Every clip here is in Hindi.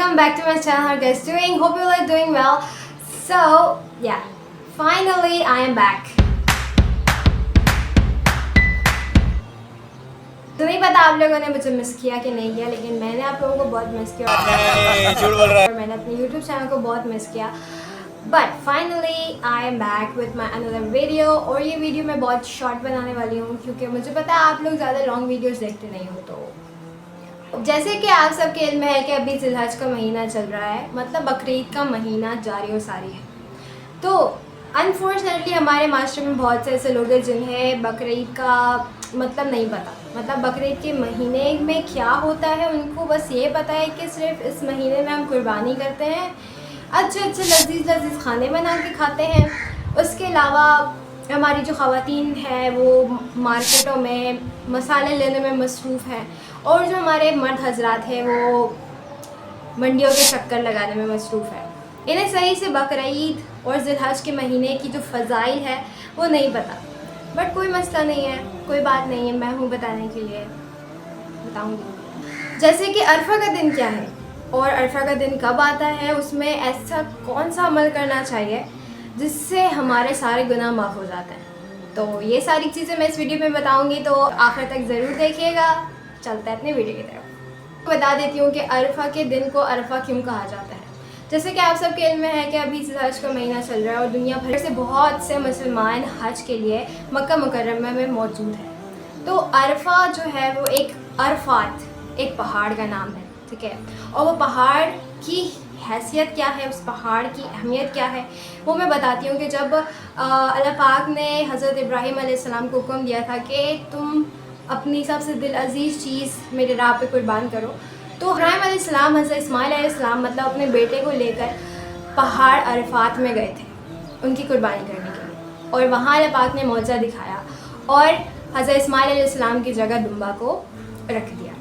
welcome back to my channel. How are you guys doing? Hope you all are doing well. So yeah, finally I am back. तो नहीं पता आप लोगों ने मुझे मिस किया कि नहीं किया, लेकिन मैंने आप लोगों को बहुत मिस किया और मैंने अपने YouTube चैनल को बहुत मिस किया. But finally I am back with my another video. और ये वीडियो मैं बहुत शॉर्ट बनाने वाली हूँ क्योंकि मुझे पता है आप लोग ज़्यादा लॉन्ग वीडियोज़ देखते नहीं हो. तो जैसे कि आप सबके इल्म है कि अभी जिलहज का महीना चल रहा है, मतलब बकरीद का महीना जारी और सारी है. तो अनफॉर्चुनेटली हमारे माशरे में बहुत से ऐसे लोग हैं जिन्हें बकरीद का मतलब नहीं पता. मतलब बकरीद के महीने में क्या होता है उनको बस ये पता है कि सिर्फ इस महीने में हम कुर्बानी करते हैं, अच्छे अच्छे लजीज़ खाने बना के खाते हैं. उसके अलावा हमारी जो ख़वातीन है वो मार्केटों में मसाले लेने में मसरूफ़ हैं और जो हमारे मर्द हजरात हैं वो मंडियों के चक्कर लगाने में मसरूफ़ है. इन्हें सही से बकरीद और जिलहज के महीने की जो फ़ज़ाइल है वो नहीं पता. बट कोई मसला नहीं है, कोई बात नहीं है, मैं हूँ बताने के लिए, बताऊँगी. जैसे कि अरफा का दिन क्या है और अरफा का दिन कब आता है, उसमें ऐसा कौन सा अमल करना चाहिए जिससे हमारे सारे गुनाह माफ़ हो जाते हैं. तो ये सारी चीज़ें मैं इस वीडियो में बताऊँगी, तो आखिर तक ज़रूर देखिएगा. चलते हैं अपने वीडियो की तरफ. बता देती हूँ कि अरफा के दिन को अरफा क्यों कहा जाता है. जैसे कि आप सबके इल्म में है कि अभी हज का महीना चल रहा है और दुनिया भर से बहुत से मुसलमान हज के लिए मक्का मुकर्रमा में मौजूद हैं. तो अरफा जो है वो एक अरफात एक पहाड़ का नाम है, ठीक है. और वो पहाड़ की हैसियत क्या है, उस पहाड़ की अहमियत क्या है, वो मैं बताती हूँ. कि जब अल्लाह पाक ने हज़रत इब्राहीम अलैहिस्सलाम को हुक्म दिया था कि तुम अपनी सबसे दिल अजीज़ चीज़ मेरे राह पे कुर्बान करो, तो इब्राहीम अलैहिस्सलाम हज़रत इस्माइल अलैहिस्सलाम मतलब अपने बेटे को लेकर पहाड़ अरफात में गए थे उनकी कुर्बानी करने के लिए. और वहाँ अल्लाह पाक ने मौजज़ा दिखाया और हज़रत इस्माइल अलैहिस्सलाम की जगह दुम्बा को रख दिया.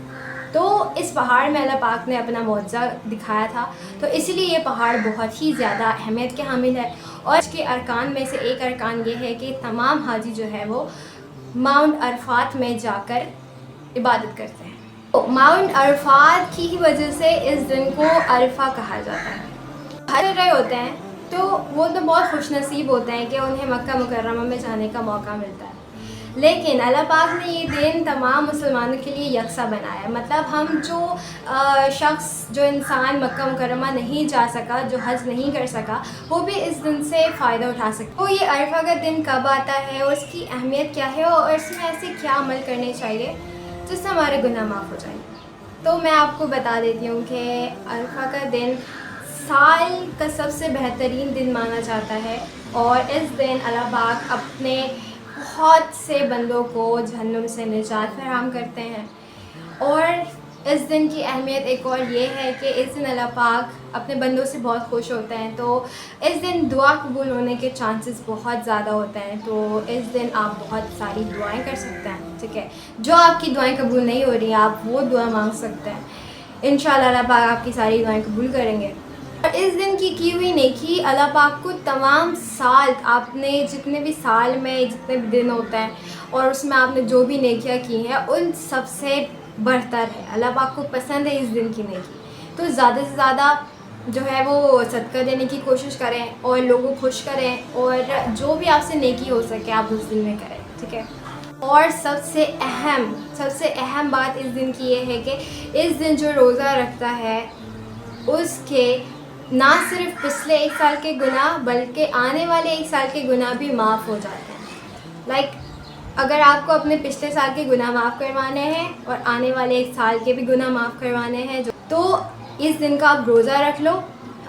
तो इस पहाड़ में अल्लाह पाक ने अपना मौजज़ा दिखाया था, तो इसलिए ये पहाड़ बहुत ही ज़्यादा अहमियत के हामिल है. और इसके अरकान में से एक अरकान ये है कि तमाम हाजी जो है वो माउंट अरफात में जाकर इबादत करते हैं. तो माउंट अरफात की ही वजह से इस दिन को अरफा कहा जाता है. हज रहे होते हैं तो वो तो बहुत खुशनसीब होते हैं कि उन्हें मक्का मुकर्रमा में जाने का मौका मिलता है. लेकिन अल्लाह पाक ने ये दिन तमाम मुसलमानों के लिए यकसा बनाया है. मतलब हम जो इंसान मक्का मुकर्रमा नहीं जा सका, जो हज नहीं कर सका, वो भी इस दिन से फ़ायदा उठा सकता. तो ये अरफा का दिन कब आता है और उसकी अहमियत क्या है और इसमें ऐसे क्या अमल करने चाहिए जिससे हमारे गुनाह माफ़ हो जाएंगे. तो मैं आपको बता देती हूँ कि अरफा का दिन साल का सबसे बेहतरीन दिन माना जाता है. और इस दिन अल्लाह पाक अपने बहुत से बंदों को जहन्नुम से निजात फराहम करते हैं. और इस दिन की अहमियत एक और ये है कि इस दिन अल्लाह पाक अपने बंदों से बहुत खुश होते हैं. तो इस दिन दुआ कबूल होने के चांसेस बहुत ज़्यादा होते हैं. तो इस दिन आप बहुत सारी दुआएं कर सकते हैं, ठीक है. जो आपकी दुआएं कबूल नहीं हो रही आप वो दुआ मांग सकते हैं. इंशाअल्लाह अल्लाह पाक आपकी सारी दुआएं कबूल करेंगे. और इस दिन की हुई नेकी अल्लाह पाक को तमाम साल, आपने जितने भी साल में जितने भी दिन होते हैं और उसमें आपने जो भी नेकियां की हैं उन सबसे बढ़तर है. अल्लाह पाक को पसंद है इस दिन की नेकी. तो ज़्यादा से ज़्यादा जो है वो सदका देने की कोशिश करें और लोगों को खुश करें और जो भी आपसे नेकी हो सके आप उस दिन में करें, ठीक है. और सबसे अहम बात इस दिन की ये है कि इस दिन जो रोज़ा रखता है उसके ना सिर्फ पिछले एक साल के गुनाह बल्कि आने वाले एक साल के गुनाह भी माफ़ हो जाते हैं. लाइक अगर आपको अपने पिछले साल के गुनाह माफ़ करवाने हैं और आने वाले एक साल के भी गुनाह माफ़ करवाने हैं तो इस दिन का आप रोज़ा रख लो.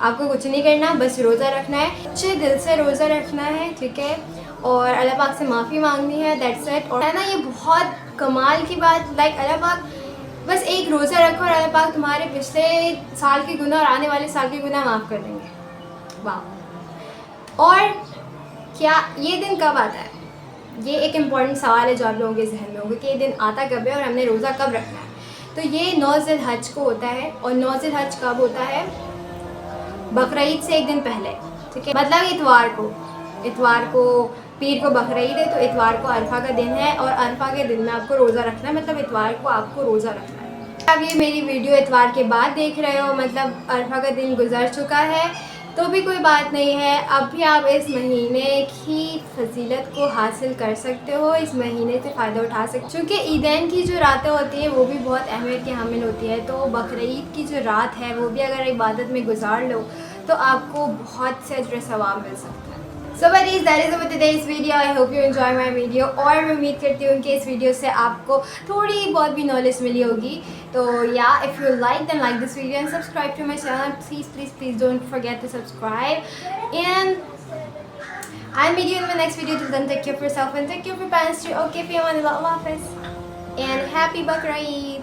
आपको कुछ नहीं करना, बस रोज़ा रखना है, अच्छे दिल से रोज़ा रखना है, ठीक है. और अल्लाह पाक से माफ़ी मांगनी है, दैट्स इट. और है ना, ये बहुत कमाल की बात. लाइक अल्लाह पाक बस एक रोज़ा रखो और अल्लाह पाक तुम्हारे पिछले साल के गुनाह और आने वाले साल के गुनाह माफ़ कर देंगे. वाह. और क्या ये दिन कब आता है, ये एक इम्पॉर्टेंट सवाल है जो आप लोगों के जहन में होगा कि ये दिन आता कब है और हमने रोज़ा कब रखना है. तो ये 9 ज़िलहज को होता है. और 9 ज़िलहज कब होता है? बकरीद से एक दिन पहले, ठीक है. मतलब इतवार को पीर को बकरीद है तो इतवार को अरफा का दिन है और अरफा के दिन में आपको रोज़ा रखना है. मतलब इतवार को आपको रोज़ा रखना है. अब ये मेरी वीडियो इतवार के बाद देख रहे हो, मतलब अरफा का दिन गुजर चुका है, तो भी कोई बात नहीं है। अब भी आप इस महीने की फजीलत को हासिल कर सकते हो, इस महीने से फ़ायदा उठा सकते हो, क्योंकि ईदैन की जो रातें होती हैं वो भी बहुत अहमियत की हामिल होती है। तो बकरीद की जो रात है वो भी अगर इबादत में गुजार लो तो आपको बहुत से अजर सवाब मिल सकता है। So buddies, that is about today's video. I hope you enjoy my video, और मैं उम्मीद करती हूँ कि इस वीडियो से आपको थोड़ी बहुत भी नॉलेज मिली होगी। तो या if you like then like this video and subscribe to my channel, please don't forget to subscribe and I'll meet you in my next video. Till then, take care of yourself and take care of your parents too. Okay, fi amanillah, Allah Hafiz, and happy Bakr Eid.